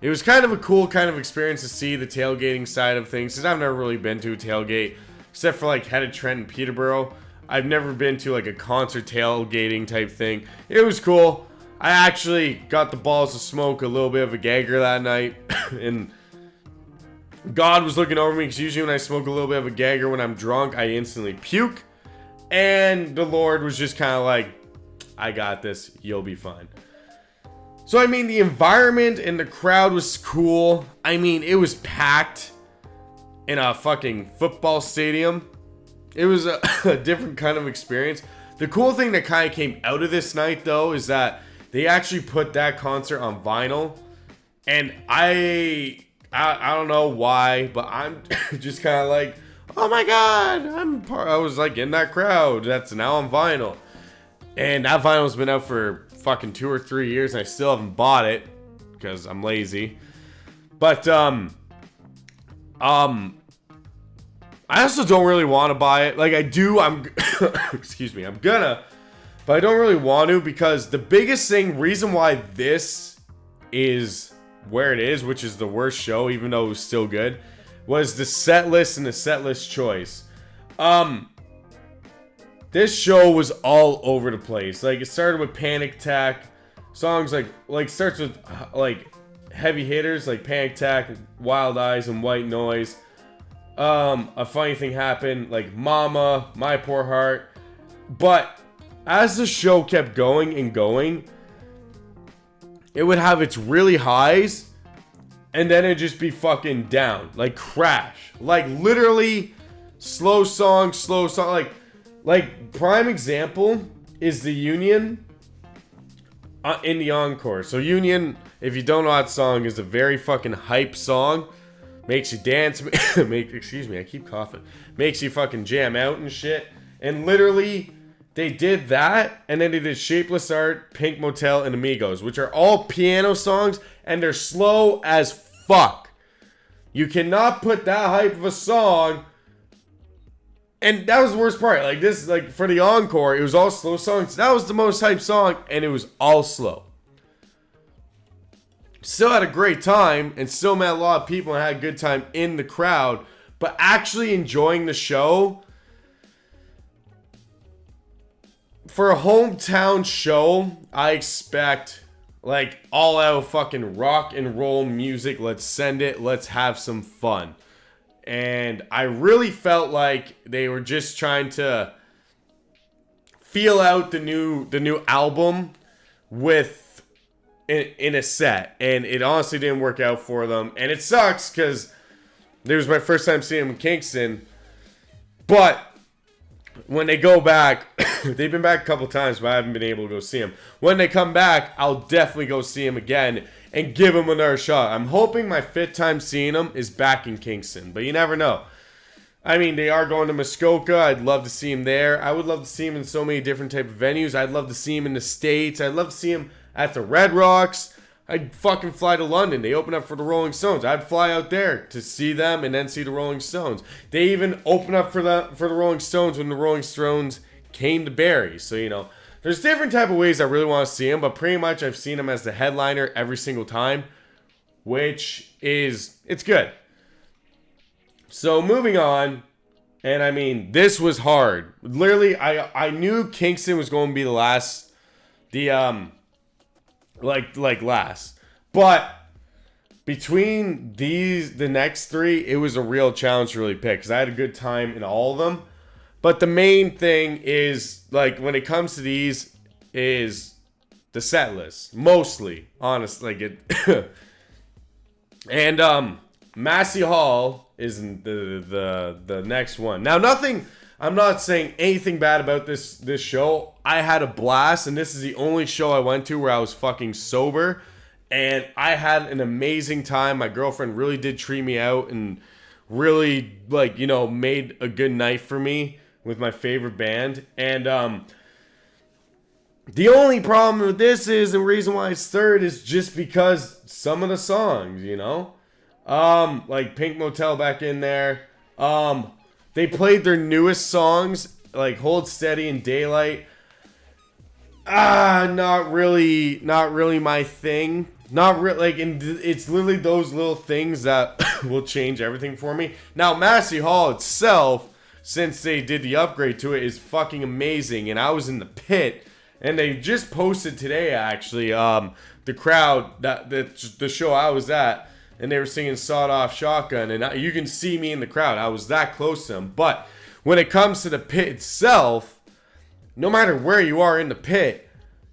It was kind of a cool kind of experience to see the tailgating side of things, because I've never really been to a tailgate, except for like Head of Trent and Peterborough. I've never been to like a concert tailgating type thing. It was cool. I actually got the balls to smoke a little bit of a gagger that night, and God was looking over me, because usually when I smoke a little bit of a gagger when I'm drunk, I instantly puke, and the Lord was just kind of like, I got this, you'll be fine. So, I mean, the environment and the crowd was cool. I mean, it was packed in a fucking football stadium. It was a different kind of experience. The cool thing that kind of came out of this night, though, is that they actually put that concert on vinyl. And I don't know why, but I'm just kind of like, oh my God, I was like in that crowd that's now on vinyl. And that vinyl's been out for fucking 2 or 3 years, and I still haven't bought it because I'm lazy. But I also don't really want to buy it. Like, I do, excuse me, I'm gonna, but I don't really want to, because the biggest reason why this is where it is, which is the worst show, even though it was still good, was the set list and the set list choice. This show was all over the place. Like, it started with Panic Attack. Songs like starts with like heavy hitters like Panic Attack, Wild Eyes, and White Noise. A Funny Thing Happened, like Mama, My Poor Heart. But as the show kept going and going, it would have its really highs, and then it'd just be fucking down. Like, crash. Like, literally, slow song. Like, prime example is the Union in the encore. So Union, if you don't know that song, is a very fucking hype song. Makes you dance. Excuse me, I keep coughing. Makes you fucking jam out and shit. And literally, they did that, and then they did Shapeless Art, Pink Motel, and Amigos, which are all piano songs, and they're slow as fuck. You cannot put that hype of a song. And that was the worst part. Like, this, like, for the encore, it was all slow songs. That was the most hyped song, and it was all slow. Still had a great time, and still met a lot of people and had a good time in the crowd. But actually enjoying the show, for a hometown show, I expect, like, all out fucking rock and roll music. Let's send it. Let's have some fun. And I really felt like they were just trying to feel out the new album with in a set, and it honestly didn't work out for them, and it sucks because it was my first time seeing them in Kingston. But when they go back, they've been back a couple times, but I haven't been able to go see them. When they come back, I'll definitely go see them again and give them another shot. I'm hoping my 5th time seeing them is back in Kingston, but you never know. I mean, they are going to Muskoka. I'd love to see him there. I would love to see him in so many different type of venues. I'd love to see him in the States. I'd love to see him at the Red Rocks. I'd fucking fly to London. They open up for the Rolling Stones. I'd fly out there to see them and then see the Rolling Stones. They even open up for the Rolling Stones when the Rolling Stones came to Barrie. So, you know, there's different type of ways I really want to see him, but pretty much I've seen him as the headliner every single time, which is, it's good. So moving on, and I mean, this was hard. Literally, I knew Kingston was going to be the last, last. But between the next 3, it was a real challenge to really pick because I had a good time in all of them. But the main thing is, like, when it comes to these, is the set list. Mostly, honestly. And Massey Hall is the next one. Now, I'm not saying anything bad about this show. I had a blast, and this is the only show I went to where I was fucking sober. And I had an amazing time. My girlfriend really did treat me out and really, like, you know, made a good night for me with my favorite band. And the only problem with this is, the reason why it's 3rd is just because some of the songs, you know? Like Pink Motel back in there. They played their newest songs, like Hold Steady and Daylight. Not really my thing. Not really, like, and it's literally those little things that will change everything for me. Now, Massey Hall itself, since they did the upgrade to it, is fucking amazing. And I was in the pit, and they just posted today, actually, the crowd, the show I was at, and they were singing Sawed Off Shotgun, and you can see me in the crowd. I was that close to them. But when it comes to the pit itself, no matter where you are in the pit,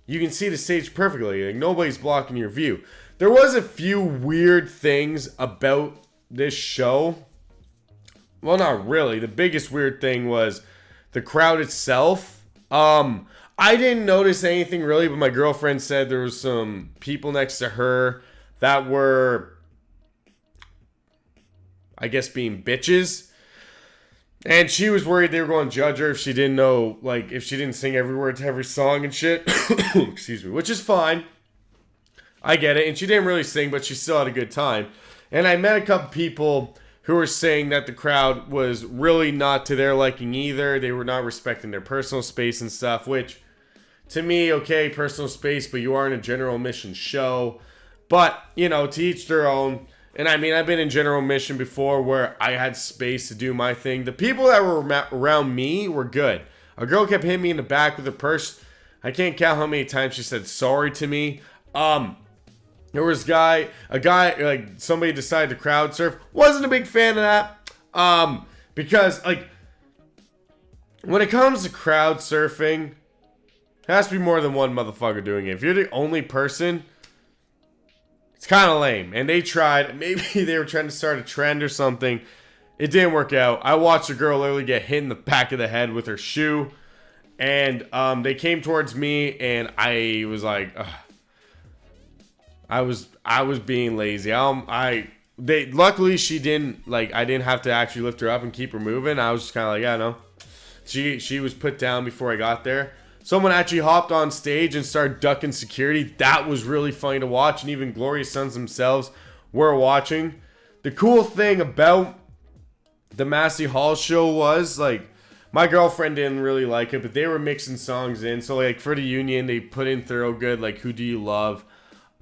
you can see the stage perfectly. Like, nobody's blocking your view. There was a few weird things about this show. Well, not really. The biggest weird thing was the crowd itself. I didn't notice anything really, but my girlfriend said there was some people next to her that were, I guess, being bitches. And she was worried they were going to judge her if she didn't know, like, if she didn't sing every word to every song and shit. Excuse me. Which is fine. I get it. And she didn't really sing, but she still had a good time. And I met a couple people who were saying that the crowd was really not to their liking either. They were not respecting their personal space and stuff, which, to me, okay, personal space, but you are in a general admission show. But, you know, to each their own. And I mean, I've been in general admission before where I had space to do my thing. The people that were around me were good. A girl kept hitting me in the back with her purse. I can't count how many times she said sorry to me. There was a guy, like, somebody decided to crowd surf. Wasn't a big fan of that. Because, like, when it comes to crowd surfing, there has to be more than one motherfucker doing it. If you're the only person, it's kind of lame. And they tried. Maybe they were trying to start a trend or something. It didn't work out. I watched a girl literally get hit in the back of the head with her shoe. And they came towards me, and I was like, ugh. I was being lazy. Luckily she didn't, like, I didn't have to actually lift her up and keep her moving. I was just kind of like, yeah, no. She was put down before I got there. Someone actually hopped on stage and started ducking security. That was really funny to watch, and even Glorious Sons themselves were watching. The cool thing about the Massey Hall show was, like, my girlfriend didn't really like it, but they were mixing songs in. So, like, for the Union, they put in Thorogood, like, Who Do You Love?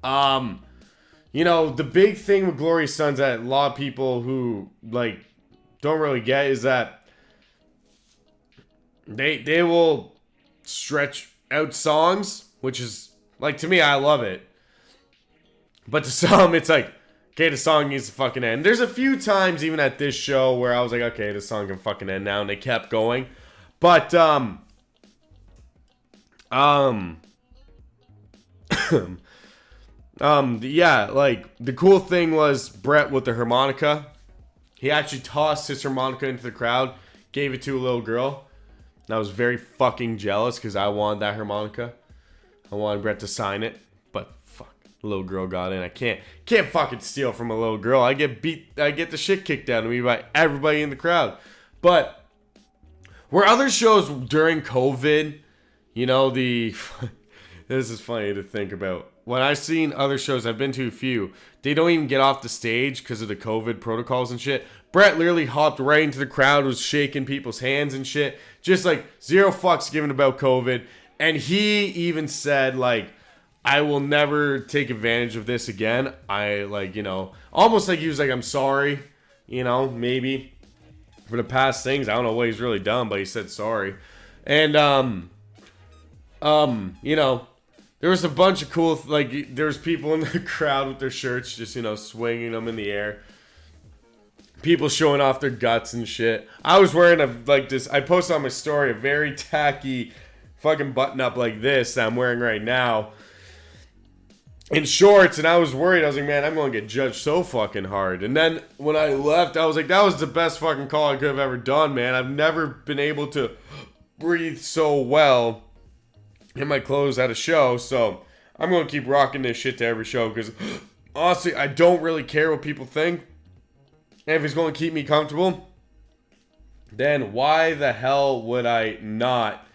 You know, the big thing with Glorious Sons that a lot of people who, like, don't really get is that they will stretch out songs, which is, like, to me, I love it. But to some, it's like, okay, the song needs to fucking end. There's a few times, even at this show, where I was like, okay, the song can fucking end now, and they kept going. But, Yeah, like, the cool thing was Brett with the harmonica. He actually tossed his harmonica into the crowd, gave it to a little girl. And I was very fucking jealous because I wanted that harmonica. I wanted Brett to sign it, but fuck, the little girl got in. I can't fucking steal from a little girl. I get the shit kicked out of me by everybody in the crowd. But were other shows during COVID, you know, this is funny to think about. When I've seen other shows, I've been to a few, they don't even get off the stage because of the COVID protocols and shit. Brett literally hopped right into the crowd, was shaking people's hands and shit. Just like zero fucks given about COVID. And he even said, like, I will never take advantage of this again. I, like, you know, almost like he was like, I'm sorry, you know, maybe for the past things. I don't know what he's really done, but he said sorry. And, you know, there was a bunch of cool, like, there was people in the crowd with their shirts just, you know, swinging them in the air. People showing off their guts and shit. I was wearing I posted on my story a very tacky fucking button up like this that I'm wearing right now. In shorts, and I was worried. I was like, man, I'm going to get judged so fucking hard. And then when I left, I was like, that was the best fucking call I could have ever done, man. I've never been able to breathe so well in my clothes at a show, so I'm going to keep rocking this shit to every show, because honestly, I don't really care what people think. And if it's going to keep me comfortable, then why the hell would I not,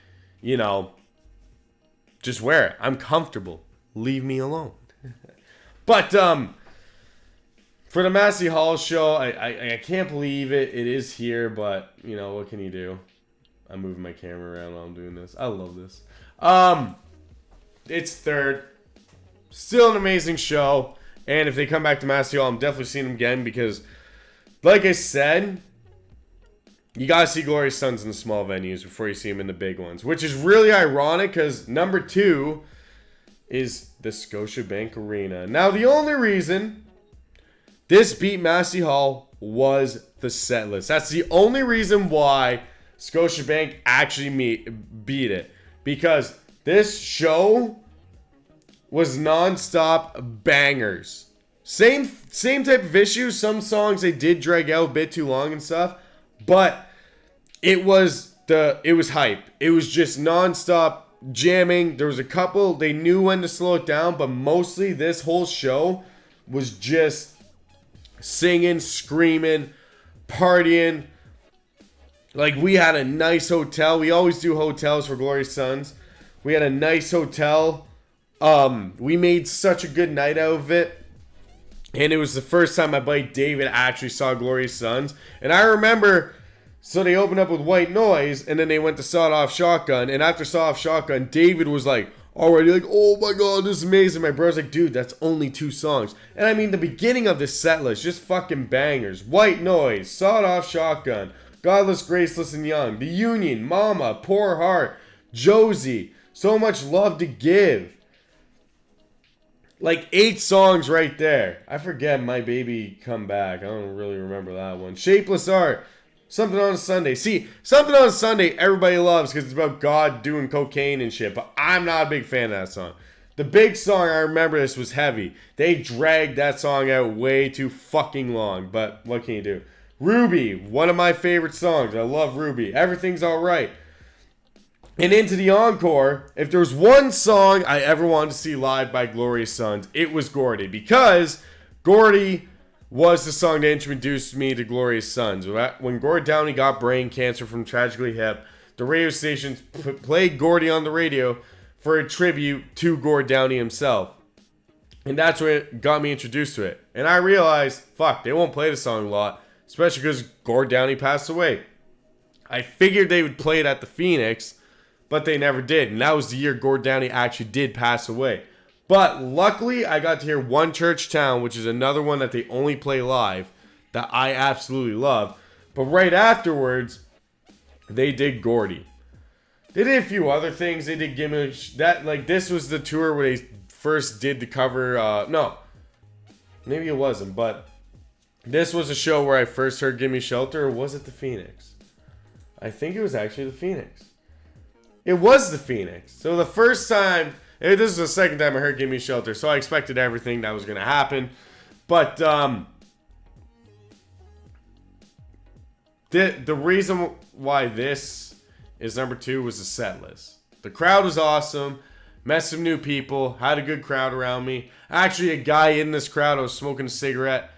you know, just wear it? I'm comfortable. Leave me alone. But for the Massey Hall show, I can't believe it. It is here, but, you know, what can you do? I'm moving my camera around while I'm doing this. I love this. It's third. Still an amazing show. And if they come back to Massey Hall, I'm definitely seeing them again because, like I said, you gotta see Glorious Sons in the small venues before you see them in the big ones. Which is really ironic because number 2 is the Scotiabank Arena. Now, the only reason this beat Massey Hall was the set list. That's the only reason why Scotiabank actually beat it. Because this show was non-stop bangers. Same type of issue. Some songs they did drag out a bit too long and stuff, but it was hype. It was just non-stop jamming. There was a couple they knew when to slow it down, but mostly this whole show was just singing, screaming, partying. Like, we had a nice hotel. We always do hotels for Glorious Sons. We had a nice hotel. We made such a good night out of it. And it was the first time my buddy David actually saw Glorious Sons. And I remember, so they opened up with White Noise, and then they went to Sawed Off Shotgun. And after Sawed Off Shotgun, David was like, already like, oh my god, this is amazing. My brother's like, dude, that's only 2 songs. And I mean, the beginning of this set list, just fucking bangers. White Noise, Sawed Off Shotgun, Godless, Graceless, and Young, The Union, Mama, Poor Heart, Josie, So Much Love to Give. Like 8 songs right there. I forget My Baby Come Back. I don't really remember that one. Shapeless Art. Something on a Sunday. See, Something on a Sunday everybody loves because it's about God doing cocaine and shit. But I'm not a big fan of that song. The big song, I remember this, was Heavy. They dragged that song out way too fucking long. But what can you do? Ruby, one of my favorite songs. I love Ruby. Everything's Alright. And into the encore, if there was one song I ever wanted to see live by Glorious Sons, it was Gordy. Because Gordy was the song that introduced me to Glorious Sons. When Gord Downey got brain cancer from Tragically Hip, the radio stations played Gordy on the radio for a tribute to Gord Downey himself. And that's what got me introduced to it. And I realized, fuck, they won't play the song a lot. Especially because Gord Downey passed away. I figured they would play it at the Phoenix, but they never did. And that was the year Gord Downey actually did pass away. But luckily, I got to hear One Church Town, which is another one that they only play live, that I absolutely love. But right afterwards, they did Gordy. They did a few other things. They did Gimme that, like, this was the tour where they first did the cover. No, maybe it wasn't, but this was a show where I first heard Gimme Shelter, or was it the Phoenix? I think it was actually the Phoenix. It was the Phoenix. So the first time This is the second time I heard Give Me Shelter, so I expected everything that was going to happen. But the reason why this is number 2 was the set list. The crowd was awesome. Met some new people. Had a good crowd around me. Actually, a guy in this crowd, I was smoking a cigarette,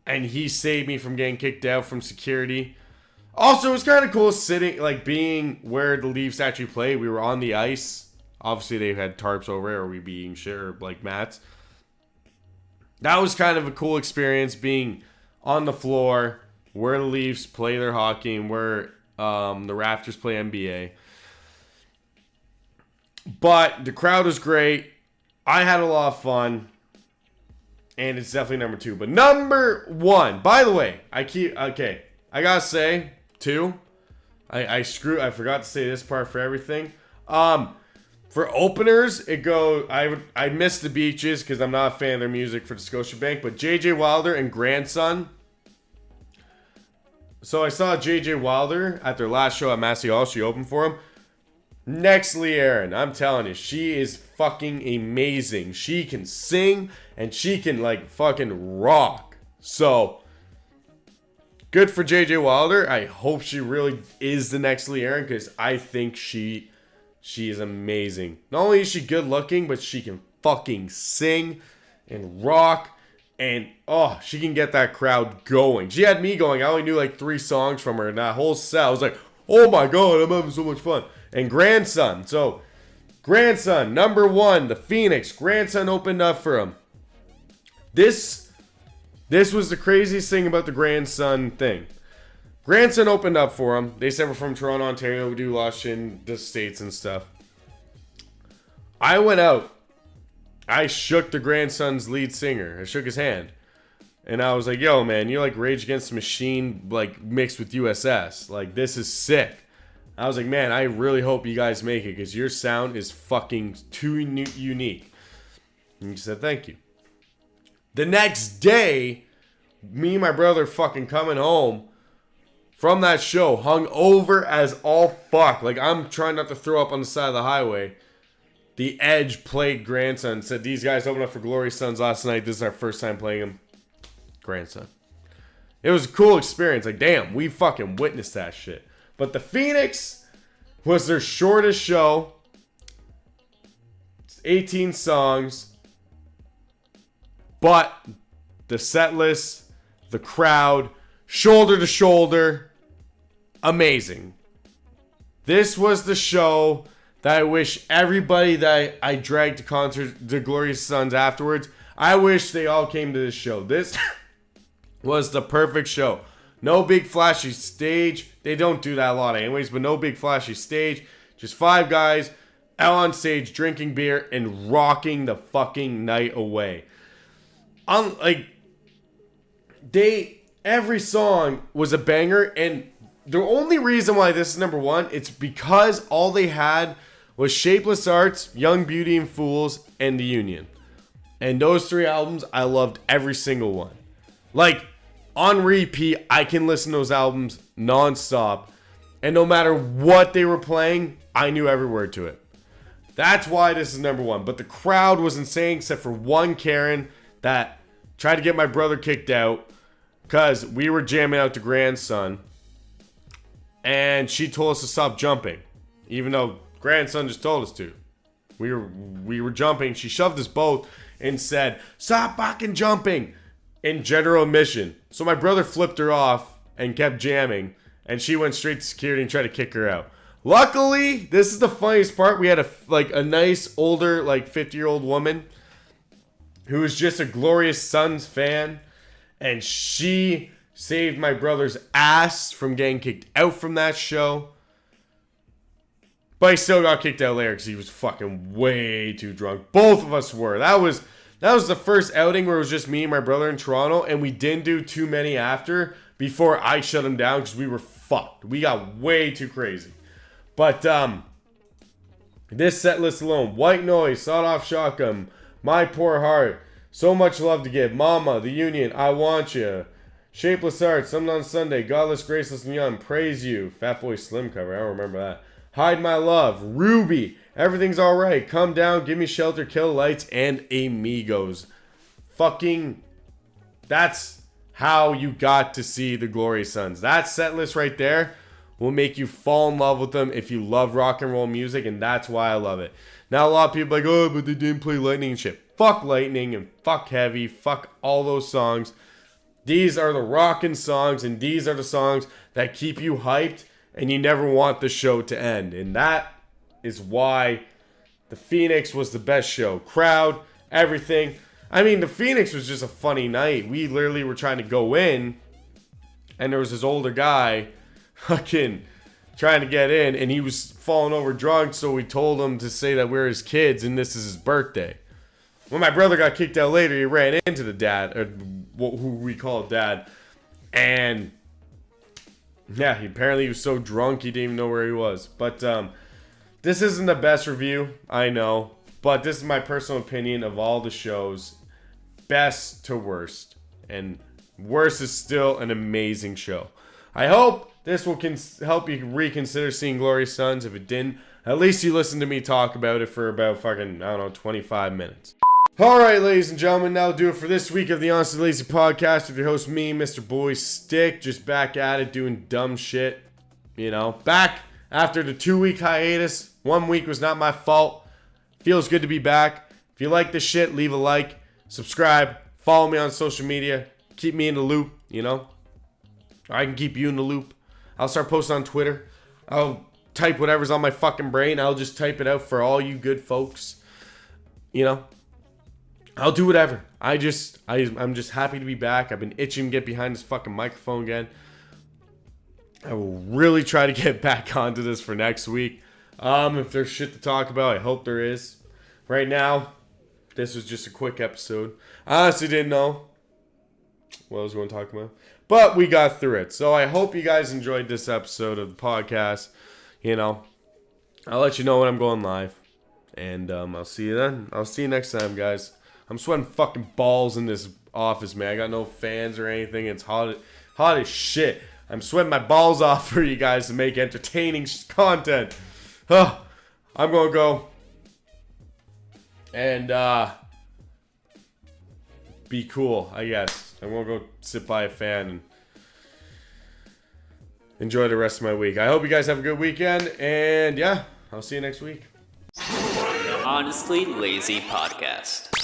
and he saved me from getting kicked out from security. Also, it was kind of cool sitting, like, being where the Leafs actually play. We were on the ice. Obviously, they had tarps over it, or we'd be eating shit, or, like, mats. That was kind of a cool experience, being on the floor where the Leafs play their hockey and where the Raptors play NBA. But the crowd was great. I had a lot of fun. And it's definitely number 2. But number 1, by the way, I gotta say, 2. I forgot to say this part for everything. For openers, I miss the Beaches because I'm not a fan of their music for the Scotiabank. But JJ Wilder and Grandson. So I saw JJ Wilder at their last show at Massey Hall. She opened for him. Next Lee Aaron, I'm telling you, she is fucking amazing. She can sing and she can like fucking rock. So good for JJ Wilder. I hope she really is the next Lee Aaron because I think she is amazing. Not only is she good looking, but she can fucking sing and rock. And she can get that crowd going. She had me going. I only knew like 3 songs from her, and that whole set I was like, oh my god, I'm having so much fun. And Grandson. So, Grandson, number 1, the Phoenix. Grandson opened up for him. This was the craziest thing about the Grandson thing. Grandson opened up for him. They said we're from Toronto, Ontario. We do a lot of shit in the States and stuff. I went out. I shook the Grandson's lead singer. I shook his hand. And I was like, yo, man, you're like Rage Against the Machine, like, mixed with USS. Like, this is sick. I was like, man, I really hope you guys make it because your sound is fucking too unique. And he said, thank you. The next day, me and my brother fucking coming home from that show, hung over as all fuck. Like, I'm trying not to throw up on the side of the highway. The Edge played Grandson. Said, these guys opened up for Glory Sons last night. This is our first time playing him. Grandson. It was a cool experience. Like, damn, we fucking witnessed that shit. But the Phoenix was their shortest show. It's 18 songs. But the set list, the crowd, shoulder to shoulder, amazing. This was the show that I wish everybody that I dragged to concert, the Glorious Sons afterwards, I wish they all came to this show. This was the perfect show. No big flashy stage. They don't do that a lot anyways, but no big flashy stage. Just 5 guys out on stage drinking beer and rocking the fucking night away. Every song was a banger, and the only reason why this is number 1, it's because all they had was Shapeless Arts, Young Beauty and Fools, and The Union. And those 3 albums, I loved every single one. Like, on repeat, I can listen to those albums nonstop. And no matter what they were playing, I knew every word to it. That's why this is number 1. But the crowd was insane, except for one Karen that tried to get my brother kicked out because we were jamming out to Grandson. And she told us to stop jumping, even though Grandson just told us to. We were jumping. She shoved us both and said, stop fucking jumping, in general admission. So my brother flipped her off and kept jamming, and she went straight to security and tried to kick her out. Luckily, this is the funniest part. We had a nice older, like 50-year-old woman who was just a Glorious Sons fan, and she saved my brother's ass from getting kicked out from that show. But he still got kicked out later because he was fucking way too drunk. Both of us were. That was the first outing where it was just me and my brother in Toronto, and we didn't do too many after before I shut him down because we were fucked. We got way too crazy. But this set list alone: White Noise, Sawed Off Shotgun, My Poor Heart, So Much Love to Give, Mama, The Union, I Want You, Shapeless Heart, Something on Sunday, Godless, Graceless, and Young, Praise You, Fatboy Slim cover, I don't remember that, Hide My Love, Ruby, Everything's alright. Come Down, Give Me Shelter, Kill Lights, and Amigos. Fucking, that's how you got to see the Glorious Sons. That set list right there will make you fall in love with them if you love rock and roll music, and that's why I love it. Now, a lot of people are like, oh, but they didn't play Lightning and shit. Fuck Lightning and fuck Heavy. Fuck all those songs. These are the rockin' songs, and these are the songs that keep you hyped, and you never want the show to end. And that is why the Phoenix was the best show. Crowd, everything. I mean, the Phoenix was just a funny night. We literally were trying to go in, and there was this older guy fucking trying to get in, and he was falling over drunk, so we told him to say that we're his kids and this is his birthday. When my brother got kicked out later, he ran into the dad, or who we call dad, and yeah, he was so drunk he didn't even know where he was. But this isn't the best review, I know, but this is my personal opinion of all the shows, best to worst, and worst is still an amazing show. I hope this will help you reconsider seeing Glorious Sons. If it didn't, at least you listened to me talk about it for about fucking, 25 minutes. Alright, ladies and gentlemen, that'll do it for this week of the Honestly Lazy Podcast with your host, me, Mr. BoyStick, just back at it, doing dumb shit. Back after the 2-week hiatus. 1 week was not my fault. Feels good to be back. If you like this shit, leave a like, subscribe, follow me on social media, keep me in the loop, I can keep you in the loop. I'll start posting on Twitter. I'll type whatever's on my fucking brain. I'll just type it out for all you good folks. I'll do whatever. I'm just happy to be back. I've been itching to get behind this fucking microphone again. I will really try to get back onto this for next week. If there's shit to talk about, I hope there is. Right now, this was just a quick episode. I honestly didn't know what I was going to talk about, but we got through it. So I hope you guys enjoyed this episode of the podcast. I'll let you know when I'm going live, and I'll see you then. I'll see you next time, guys. I'm sweating fucking balls in this office, man. I got no fans or anything. It's hot as shit. I'm sweating my balls off for you guys to make entertaining content. I'm gonna go and be cool, I guess. I'm gonna go sit by a fan and enjoy the rest of my week. I hope you guys have a good weekend, and yeah, I'll see you next week. The Honestly Lazy Podcast.